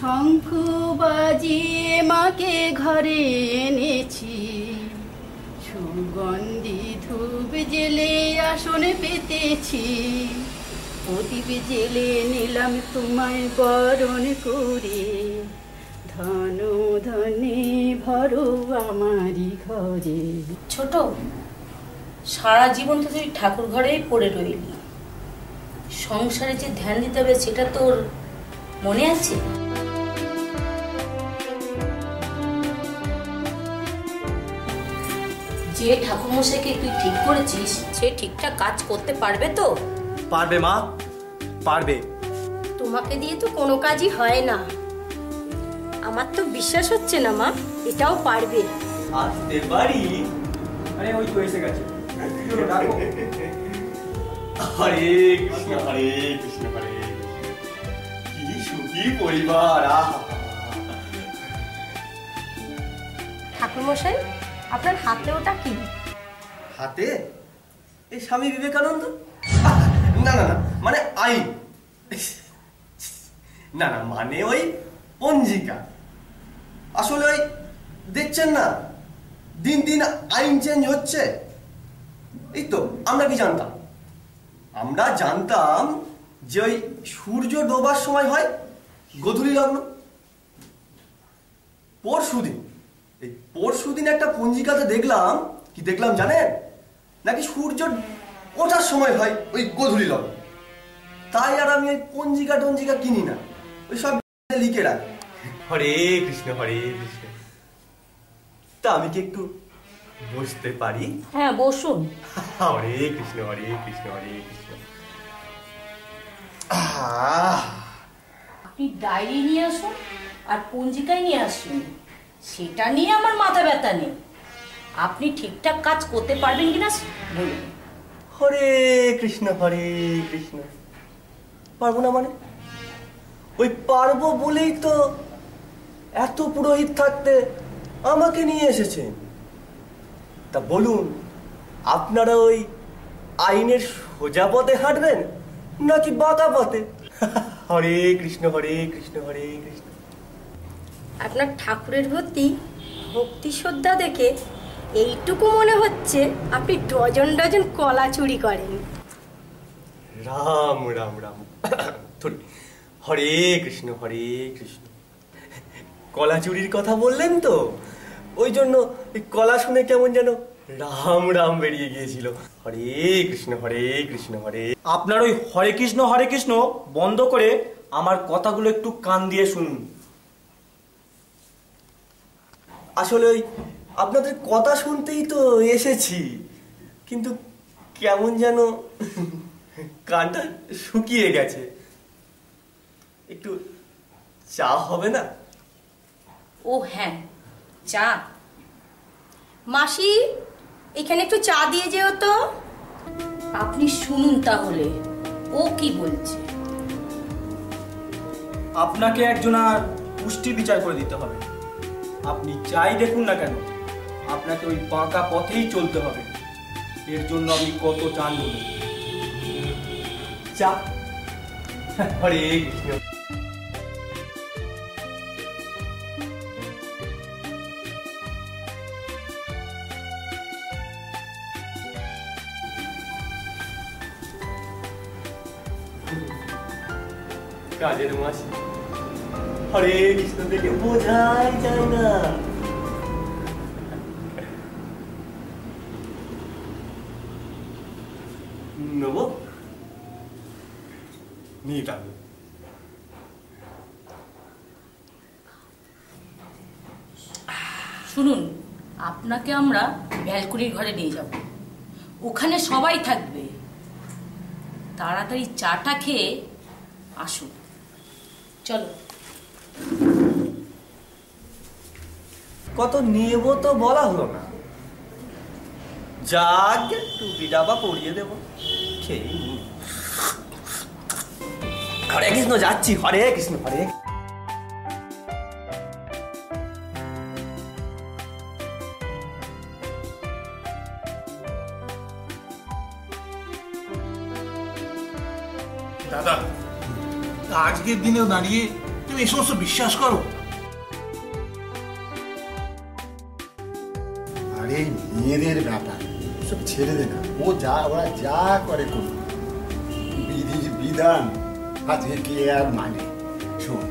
D: শঙ্খ বাজিয়ে মাকে ঘরে এনেছি, সুগন্ধি ধূপ জেলে আসন পেতেছি। প্রদীপ জেলে নিলাম তোমায় বরণ করে, ধন ধনে ভরো আমারি ঘরে।
J: ছোট, সারা জীবন তো তুই ঠাকুর ঘরেই পড়ে রইলি, সংসারে যে ধ্যান দিতে হবে সেটা তোর মনে আছে? যে ঠাকুরমশাইকে তুই ঠিক করেছিস সে ঠিকঠাক কাজ করতে পারবে তো?
C: পারবে মা, পারবে।
H: তোমাকে দিয়ে তো কোনো কাজই হয় না। আমার তো বিশ্বাস হচ্ছে না মা, এটাও পারবে।
C: আসতে পারি? আরে ওই তো এসে গেছে। হরে কৃষ্ণ হরে কৃষ্ণ হরে কি সুখী পরিবার।
H: ঠাকুরমশাই, আপনার হাতে ওটা কি?
C: হাতে? এই স্বামী বিবেকানন্দ? না না না, মানে আইন। না না, মানে ওই পঞ্জিকা। আসলে ওই দেখছেন না, দিন দিন আইন চেঞ্জ হচ্ছে। এই তো আমরা কি জানতাম? আমরা জানতাম যে ওই সূর্য ডোবার সময় হয় গোধূলি লগ্ন। পরশুদিন একটা পঞ্জিকাতে দেখলাম, কি দেখলাম জানেন? নাকি সূর্য ওঠার সময় হয় ওই গোধূলি লগ্ন। তাই আর আমি ওই পঞ্জিকা কিনি না, ওই সব লিখে রাখি। হরে কৃষ্ণ হরে কৃষ্ণ। তা আমি কি একটু বসতে পারি?
J: হ্যাঁ বসুন।
C: হরে কৃষ্ণ হরে কৃষ্ণ হরে কৃষ্ণ।
J: আপনি ডায়েরি নিয়ে আসুন আর পঞ্জিকায় নিয়ে আসুন, সেটা নিয়ে আমার মাথা ব্যথা নেই। আপনি ঠিকঠাক কাজ করতে পারবেন কিনা বলুন।
C: হরে কৃষ্ণ হরে কৃষ্ণ। পারবো না মানে? ওই পারবো বলেই তো এত পুরোহিত থাকতে আমাকে নিয়ে এসেছেন। তা বলুন, আপনারা ওই আইনের সোজা পথে হাঁটবেন নাকি বাঁকা পথে? হরে কৃষ্ণ হরে কৃষ্ণ হরে কৃষ্ণ।
H: আপনার ঠাকুরের প্রতি ভক্তি শ্রদ্ধা দেখে এইটুকু মনে হচ্ছে আপনি ডজন ডজন কলা চুরি করেন।
C: রাম রাম রাম হরে কৃষ্ণ হরে কৃষ্ণ। কলা চুরির কথা বললেন তো, ওই জন্য কলা শুনে কেমন যেন রাম রাম বেরিয়ে গিয়েছিল। হরে কৃষ্ণ হরে কৃষ্ণ হরে। আপনার ওই হরে কৃষ্ণ বন্ধ করে আমার কথাগুলো একটু কান দিয়ে শুনুন। আসলে ওই আপনাদের কথা শুনতেই তো এসেছি, কিন্তু কেমন যেন কানটা শুকিয়ে গেছে। একটু চা হবে না?
J: ও হ্যাঁ, চা।
H: মাসি, এখানে একটু চা দিয়ে যেও তো।
J: আপনি শুনুন তাহলে ও কি বলছে।
C: আপনাকে একজন আর পুষ্টি বিচার করে দিতে হবে। আপনি যাই দেখুন না কেন, আপনাকে ওই বাঁকা পথেই চলতে হবে। এর জন্য আপনি কত চান বলুন। চা। হরে কৃষ্ণ। কাজের মাসি হরে কৃষ্ণ থেকে বোঝাই যায় না। নেব নিয়ে যাবো।
J: শুনুন, আপনাকে আমরা ভ্যালকুরির ঘরে নিয়ে যাব, ওখানে সবাই থাকবে। তাড়াতাড়ি চাটা খেয়ে আসুন, চলো।
C: কত নেব তো বলা হলো না। যাক, টুপি ডাবা পরিয়ে দেবো, খেয়ে নি। হরে কৃষ্ণ, যাচ্ছি। হরে কৃষ্ণ হরে।
I: দাদা, আজকের দিনেও দাঁড়িয়ে তুমি এই সমস্ত বিশ্বাস করো?
G: আরে মেয়েদের ব্যাপার, সব ছেড়ে দে না। ওরা যা করে করুক, বিধির বিধান আজকে কে আর মানে। শোন,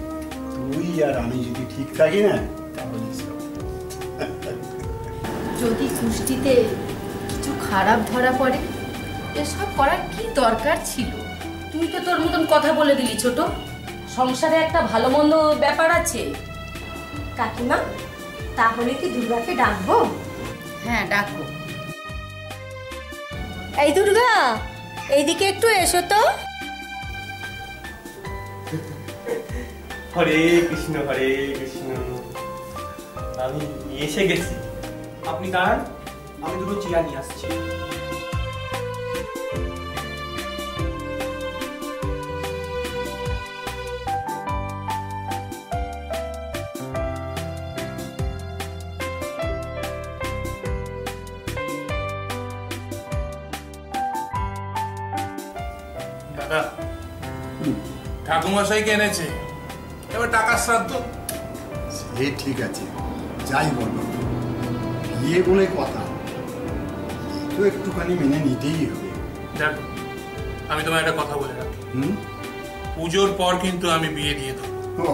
G: তুই আর আমি যদি ঠিক থাকি না, তাহলে
D: যদি কুষ্টিতে কিছু খারাপ ধরা পড়ে, এসব করার কি দরকার ছিল?
J: তুই তো তোর মতন কথা বলে দিলি ছোট। সংসারে একটা ভালো মন্দ ব্যাপার আছে।
H: কাকিমা, তাহলে কি দুর্গাকে ডাকবো?
D: হ্যাঁ, ডাকো।
H: এই দুর্গা, এইদিকে একটু এসো তো।
C: হরে কৃষ্ণ হরে কৃষ্ণ। আমি এসে গেছি। আপনি দাঁড়ান, আমি দুটো চেয়ার নিয়ে আসছি।
I: দাদা, ঠাকুমশাইকে এনেছে, এবার টাকার শ্রাদ্ধ।
G: সে ঠিক আছে, যাই বলো, বিয়ে বলে কথা, তো একটুখানি মেনে নিতেই হবে।
I: দেখো, আমি তোমার একটা কথা বলে রাখি, পুজোর পর কিন্তু আমি বিয়ে দিয়ে দেবো।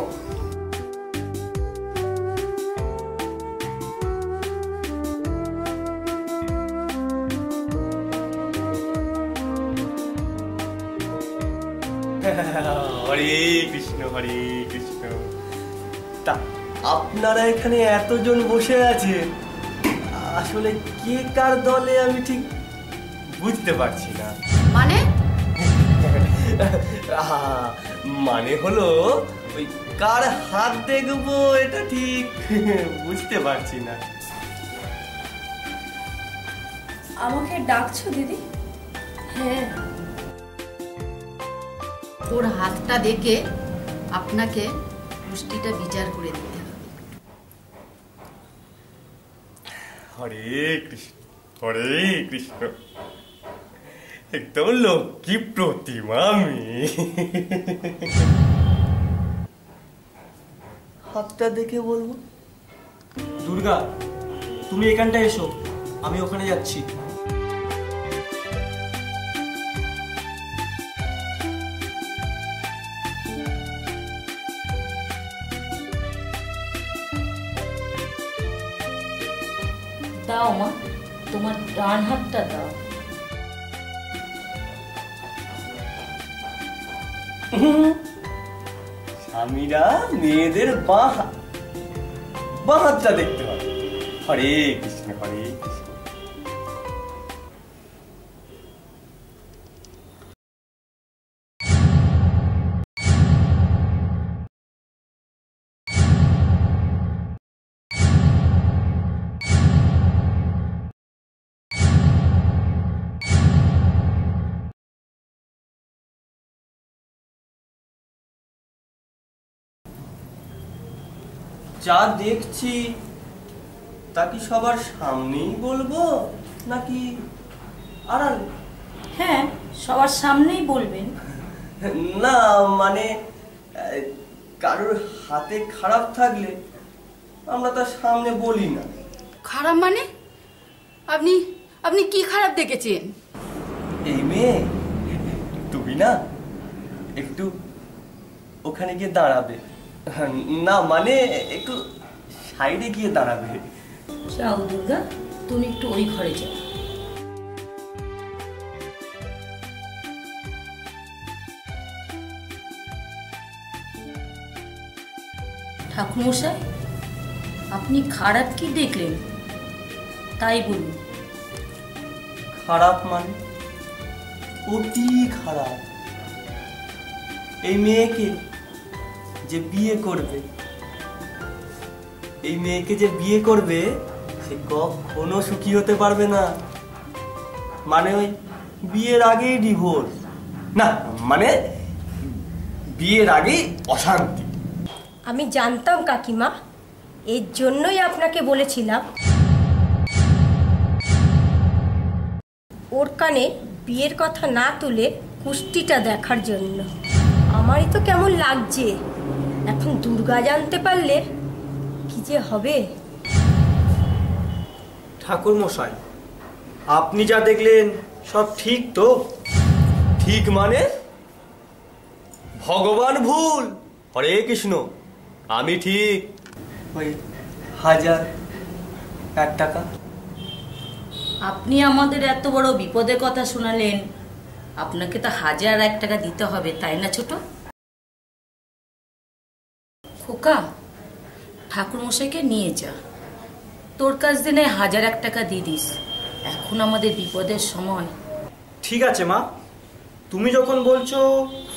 C: হরে কৃষ্ণ হরে কৃষ্ণ। তা আপনারা এখানে এতজন বসে আছেন, আসলে কে কার দলে আমি ঠিক বুঝতে পারছি না।
D: মানে?
C: মানে হলো ওই কার হাত দেখবো এটা ঠিক বুঝতে পারছি না।
E: আমাকে ডাকছো দিদি?
D: হ্যাঁ, ওর হাতটা দেখে আপনাকে পুষ্টিটা বিচার করে দিতে হবে।
C: হরে কৃষ্ণ হরে কৃষ্ণ। একদম লক্ষ্মী প্রতিমা আমি। হাতটা দেখে বলবো দুর্গা, তুমি এখানটা এসো, আমি ওখানে যাচ্ছি।
J: দাও মা, তোমার ডান হাতটা দাও।
C: স্বামীরা মেয়েদের বাঁ হাতটা দেখতে পাবে। হরে কৃষ্ণ, হরে কৃষ্ণ। যা দেখছি তা কি সবার সামনেই বলবো নাকি আড়ালে?
J: হ্যাঁ, সবার সামনেই বলবেন।
C: না মানে কারোর হাতে খারাপ থাকলে আমরা তার সামনে বলি না।
D: খারাপ মানে? আপনি আপনি কি খারাপ দেখেছেন?
C: এই মেয়ে, তুমি না একটু ওখানে গিয়ে দাঁড়াবে। না মানে একটু সাইডে গিয়ে দাঁড়াবে।
J: যাও দুর্গা, তুমি একটু ওই ঘরে যাও। ঠাকুরমশাই, আপনি খারাপ কি দেখলেন তাই বলুন।
C: খারাপ মানে অতি খারাপ। এই মেয়েকে যে বিয়ে করবে, এই মেয়েকে যে বিয়ে করবে সে কখনো সুখী হতে পারবে না। মানে ওই বিয়ের আগেই ডিভোর্স, না মানে বিয়ের আগেই অশান্তি।
H: আমি জানতাম কাকিমা, এর জন্যই আপনাকে বলেছিলাম ওর কানে বিয়ের কথা না তুলে কুষ্টিটা দেখার জন্য। আমারই তো কেমন লাগছে, এখন দুর্গা জানতে পারলে কি যে হবে।
C: ঠাকুর মশাই, আপনি যা দেখলেন সব ঠিক তো? ঠিক মানে ভগবান ভুল। হরে কৃষ্ণ, আমি ঠিক। ওই 1001 টাকা।
J: আপনি আমাদের এত বড় বিপদের কথা শোনালেন, আপনাকে তো 1001 টাকা দিতে হবে, তাই না ছোট? খোকা, ঠাকুরমশাইকে নিয়ে যা, তোর কাছ দিনে 1001 টাকা দিয়ে দিস। এখন আমাদের বিপদের সময়।
C: ঠিক আছে মা, তুমি যখন বলছো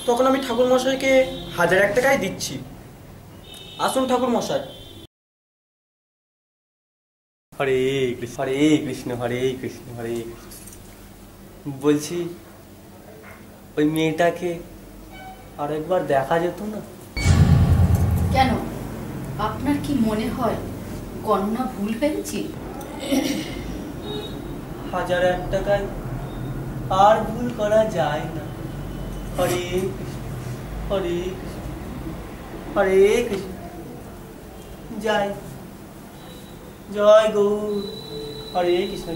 C: তখন আমি ঠাকুর মশাইকে 1001 টাকাই দিচ্ছি। আসুন ঠাকুর মশাই। হরে কৃষ্ণ, হরে কৃষ্ণ, হরে কৃষ্ণ, হরে কৃষ্ণ। বলছি ওই মেয়েটাকে আরেকবার দেখা যেত না?
D: কেন, আপনার কি মনে হয় গণনা ভুল হয়েছে?
C: 1001 টাকায় আর ভুল করা যায় না। হরে কৃষ্ণ, হরে কৃষ্ণ, হরে কৃষ্ণ। জয় জয় গৌর, হরে কৃষ্ণ।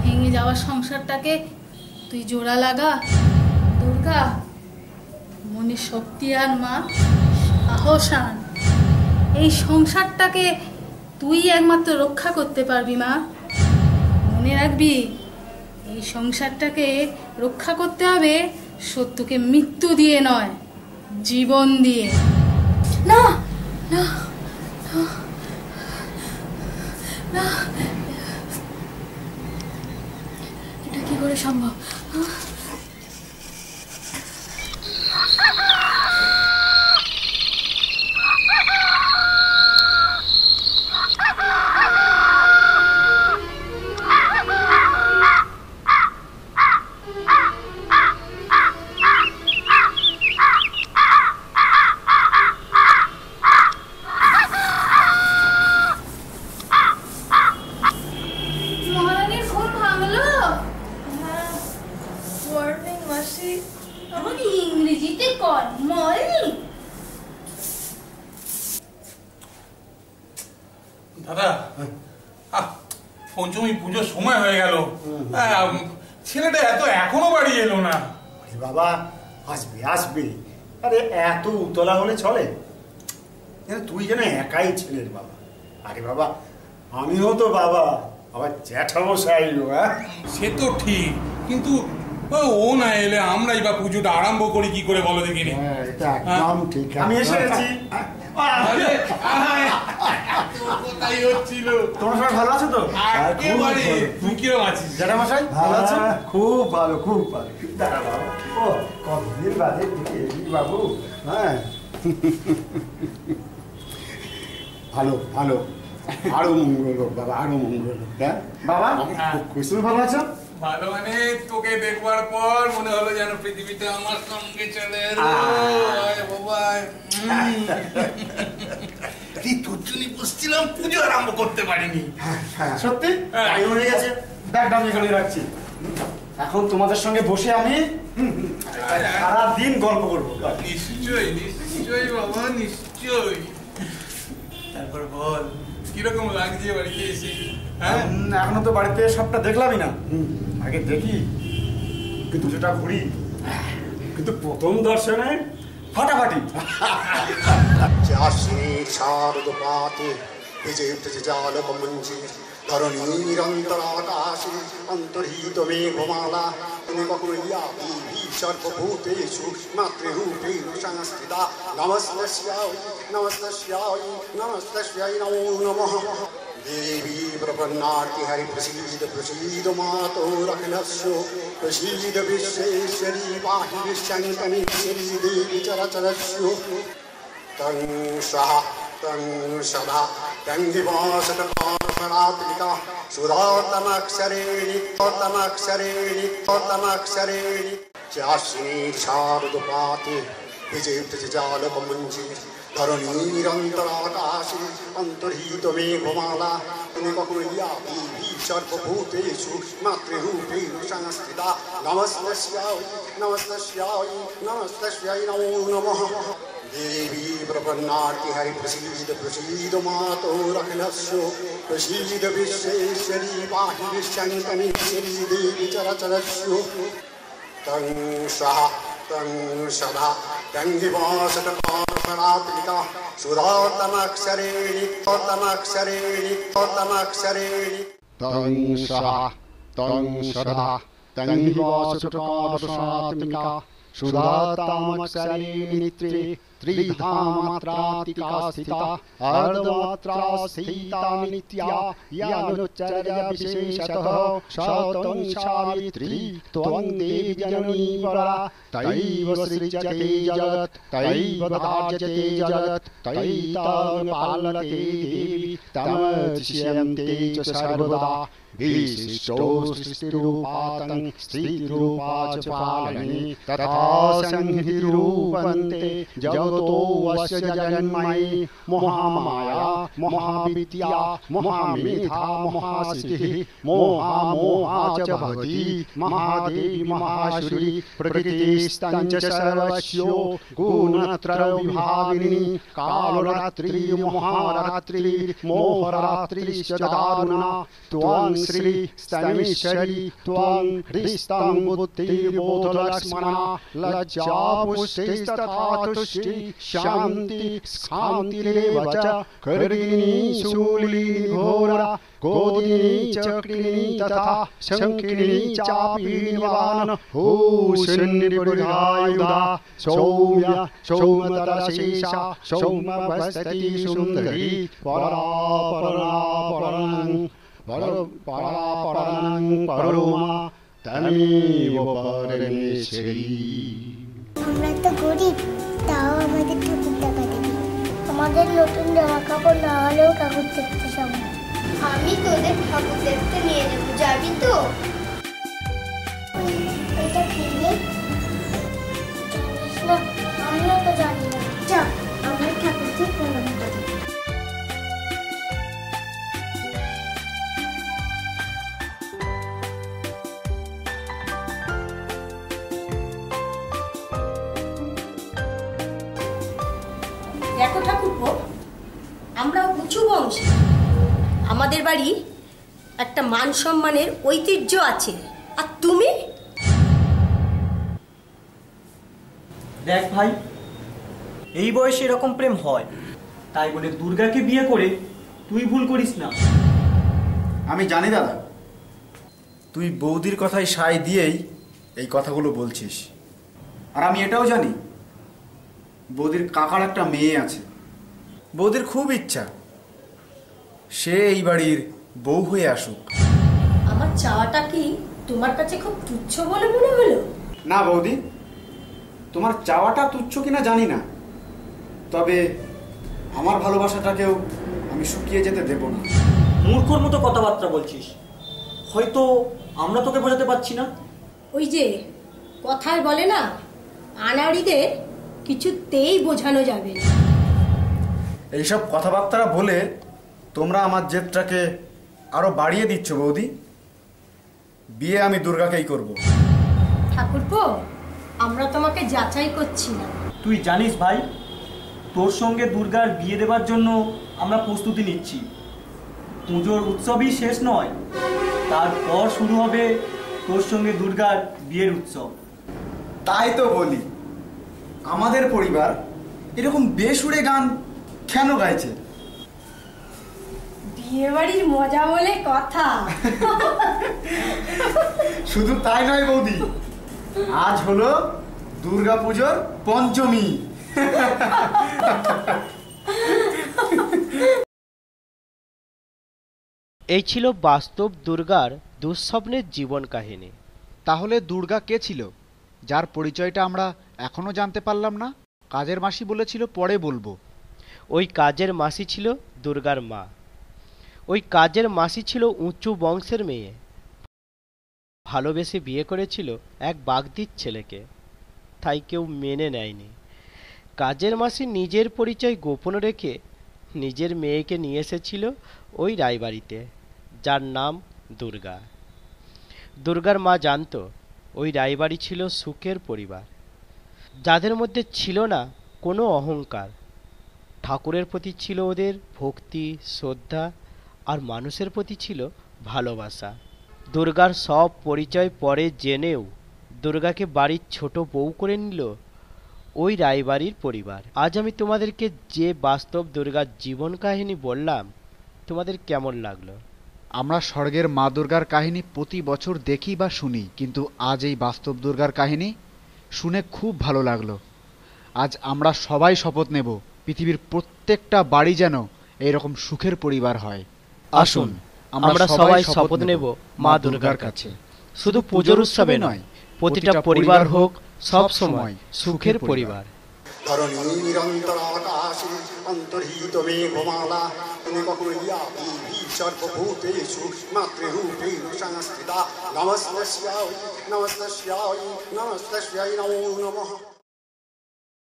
F: ভেঙে যাওয়া সংসারটাকে তুই জোড়া লাগা দুর্গা। মনে শক্তি আর মা সাহস আন। এই সংসারটাকে তুই একমাত্র রক্ষা করতে পারবি মা। মনে রাখবি, এই সংসারটাকে রক্ষা করতে হবে শত্রুকে মৃত্যু দিয়ে নয়, জীবন দিয়ে।
E: না না না, এটা কি করে সম্ভব?
F: মহারানীর ঘুম ভাঙলো?
I: দাদা পঞ্চমী পুজোর সময় হয়ে গেল, ছেলেটা এখনো বাড়ি এলো না।
G: বাবা আসবে আসবে, আরে এত উতলা হলে চলে? তুই যেন একাই ছেলের বাবা। আরে বাবা আমিও তো বাবা, আবার জ্যাঠামশাই।
I: সে তো ঠিক, কিন্তু ও না এলে আমরাই বা পুজোটা আরম্ভ করি কি করে বলো দেখিনি?
G: একদম ঠিক, আমি এসে গেছি।
I: কোথায় হচ্ছিল?
A: তোমরা সবাই ভালো আছো তো?
I: একেবারে। তুই কিরকম আছিস
A: জ্যাঠামশাই? ভালো আছো?
G: খুব ভালো, খুব ভালো। দাঁড়া বাবা, ও কতদিন বাদে বাবু। হ্যাঁ ভালো ভালো, আরো মঙ্গল হোক বাবা, আরো মঙ্গল হোক। হ্যাঁ
A: বাবা
G: খুশি ভালো আছো?
I: ভালো মানে তোকে দেখবার পর মনে হলো যেন পৃথিবীতে আমার সঙ্গে চলে এলো। বাবা তোর জন্য বসছিলাম, পুজো আরম্ভ করতে পারিনি।
A: সত্যি তাই হয়ে গেছে। ব্যাগ ডামি করে রাখছি, এখন তোমাদের সঙ্গে বসে আমি সারাদিন গল্প করবো।
I: নিশ্চয়ই নিশ্চয়ই বাবা, নিশ্চয়ই। তারপর বল কিরকম লাগছে বাড়িতে এসে?
A: এখনো তো বাড়িতে সবটা দেখলামই না, আগে দেখি কিন্তু যেটা ঘুরি, কিন্তু প্রথম দর্শনে ফাটাফাটি।
K: শারদপাতে বিজে জালকমঞ্জে ধরণীরন্তরাকাশে অন্তর্হিত মেঘমালা সর্বভূতেষু মাতৃরূপেণ সংস্থিতা। নমস্তস্যাই নমস্তস্যাই নমস্তস্যাই নমো নমঃ। দেবী প্রপন্নার্তি হরি প্রসীদ প্রসীদ মাতোরখিলস্য প্রসীদ বিশ্বেশ্বরী পাহি বিশ্বন্তনীশ্বরী দেবী চরচরস্য। তং স্বাহা তং সদা তং দিবসতমাত্রিকা সুধাতমাক্ষরেণি তমাক্ষরেণি তমাক্ষরেণি চাশ্নী শারদপাতে বিজেজালকমঞ্জে ধরণীরন্তরাকাশে অন্তর্হিত মেঘমালা সর্বভূতেষু মাতৃরূপেণ সংস্থিতা। নমস্তস্যাই নমস্তস্যাই নমস্তস্যাই নমো নমঃ। দেবী প্রপন্নার্তি হরি প্রসীদ প্রসীদ মাতোরখিলস্য প্রসীদ বিশ্বেশ্বরী পাহি বিশ্বন্তনীশ্বরী দেবী চরচরস্য। তং স্বাহা তং সদা তং দিবসতমাত্রিকা সুধাতমাক্ষরেণি তমাক্ষরেণি তমাক্ষরেণি।
G: তং স্বাহা তং সদা তং দিবসতমাত্রিকা সুধাতমাক্ষরেণি ত্রিধা মাত্রাতিকা স্থিতা অর্ধমাত্রা স্থিতা নিত্যা ইয়ানুচ্চার্য বিশেষতঃ সতং সাবিত্রী ত্বং দেবী জননী বরা। তৈব সৃজতে জগৎ তৈব ধার্যতে জগৎ তৈতাং পালতে দেবী তমচ্যন্তে চ সর্বদা। বিশিষ্টো সৃষ্টিরূপাতং স্থিতিরূপা চ পালনে তথা সংহিরূপন্তে জগতো অস্য জগন্ময়ী মহামায়া মহাবিদ্যা মহামেধা মহাসিদ্ধিঃ মোহা মোহা চ ভগতি মহাদেবী মহাসুরি প্রকৃতিস্তং চ সর্বস্যো গুণত্রয় বিভাগিনী কালরাত্রি মহারাত্রি মোহরাত্রিশ্চ দারুণা। ত্বং শ্রী স্তমেশ্বরী ত্বং হৃস্তং বুদ্ধির্বোধলক্ষ্মণা লজ্জা পুষ্টিস্তথা তুষ্টি শান্তি শান্তিরেব চ করিণী শূলিনী ঘোরা গোদিনী চক্রিণী তথা শঙ্কিনী চাপি নিবান ভূষণ্যপরিধায়ুধা সৌম্য সৌম্যতরশেষা সৌম্যবস্ততি সুন্দরী পরাপরাপরং পরাপরং পরমা তমেব পরমেশ্বরী।
L: আমরা তো গরিব, তাও আমাদের ঠাকুর টাকা দেবে। আমাদের নতুন জামা কাপড় না হলেও ঠাকুর দেখতে যাবো। আমি তোদের ঠাকুর দেখতে নিয়ে যাবো, যাবি তো? ওইটা কিনলে জানিস না? আমিও তো জানি না। যা আমরা ঠাকুরকে প্রণাম করি।
H: দেখো ঠাকুরপো, আমরা উঁচু বংশী, আমাদের বাড়ি একটা মান সম্মানের ঐতিহ্য আছে, আর তুমি?
C: দেখ ভাই, এই বয়সে এরকম প্রেম হয়, তাই বলে দুর্গাকে বিয়ে করে তুই ভুল করিস না।
A: আমি জানি দাদা, তুই বৌদির কথায় সায় দিয়েই এই কথাগুলো বলছিস। আর আমি এটাও জানি বৌদির কাকার একটা মেয়ে আছে। বৌদির খুব ইচ্ছা সে এই বাড়ির বউ হয়ে আসুক।
H: আমার চাওয়াটা কি তোমার কাছে খুব তুচ্ছ বলে মনে হলো?
A: না বৌদি, তোমার চাওয়াটা তুচ্ছ কিনা জানি না, তবে আমার ভালোবাসাটাকেও আমি শুকিয়ে যেতে দেব না।
C: মূর্খর মতো কথাবার্তা বলছিস, হয়তো আমরা তোকে বোঝাতে পারছি না।
H: ওই যে কথায় বলে না, আনাড়িদের কিছুতেই বোঝানো যাবে না।
A: এইসব কথাবার্তা বলে তোমরা আমার জেদটাকে আরো বাড়িয়ে দিচ্ছ বৌদি। বিয়ে আমি দুর্গাকেই করব।
H: ঠাকুরপো, আমরা তোমাকে যাচাই করছি না।
C: তুই জানিস ভাই, তোর সঙ্গে দুর্গার বিয়ে দেবার জন্য আমরা প্রস্তুতি নিচ্ছি। পুজোর উৎসবই শেষ নয়, তারপর শুরু হবে তোর সঙ্গে দুর্গার বিয়ের উৎসব।
A: তাই তো বলি, আমাদের পরিবার এরকম বেসুরে গান কেন গাইছে?
H: বিয়ে বাড়ির মজা বলে কথা।
A: শুধু তাই নয় বৌদি, আজ হলো দুর্গা পুজোর পঞ্চমী।
B: এই ছিল বাস্তব দুর্গার দুঃস্বপ্নের জীবন কাহিনী।
M: তাহলে দুর্গা কে ছিল, যার পরিচয়টা আমরা এখনো জানতে পারলাম না? কাজের মাসি বলেছিল পরে বলবো।
B: ওই কাজের মাসি ছিল দুর্গার মা। ওই কাজের মাসি ছিল উঁচু বংশের মেয়ে, ভালোবেসে বিয়ে করেছিল এক বাগদির ছেলেকে, তাই কেউ মেনে নেয়নি। কাজের মাসি নিজের পরিচয় গোপন রেখে নিজের মেয়েকে নিয়ে এসেছিল ওই রায়বাড়িতে, যার নাম দুর্গা। দুর্গার মা জানতো ওই রায়বাড়ি ছিল সুখের পরিবার, যাদের মধ্যে ছিল না কোনো অহংকার। ঠাকুরের প্রতি ছিল ওদের ভক্তি, শ্রদ্ধা, আর মানুষের প্রতি ছিল ভালোবাসা। দুর্গার সব পরিচয় পরে জেনেও দুর্গাকে বাড়ির ছোট বউ করে নিল ওই রায়বাড়ির পরিবার। আজ আমি তোমাদেরকে যে বাস্তব দুর্গার জীবন কাহিনী বললাম, তোমাদের কেমন লাগলো?
M: আমরা স্বর্গের মা দুর্গার কাহিনী প্রতি বছর দেখি বা শুনি, কিন্তু আজ এই বাস্তব দুর্গার কাহিনী শুনে খুব ভালো লাগলো। আজ আমরা সবাই শপথ নেব পৃথিবীর প্রত্যেকটা বাড়ি যেন এইরকম সুখের পরিবার হয়। আসুন
B: আমরা সবাই শপথ নেব মা দুর্গার কাছে, শুধু পুজোর উৎসবে নয়, প্রতিটা পরিবার হোক সব সময় সুখের পরিবার।
K: ধরণী নিরন্তরাকাশে অন্তর্হিত মেঘমালা সর্বভূতেষু মাতৃরূপেণ সংস্থিতা। নমস্তস্যাই নমস্তস্যাই নমস্তস্যাই নমো নমঃ।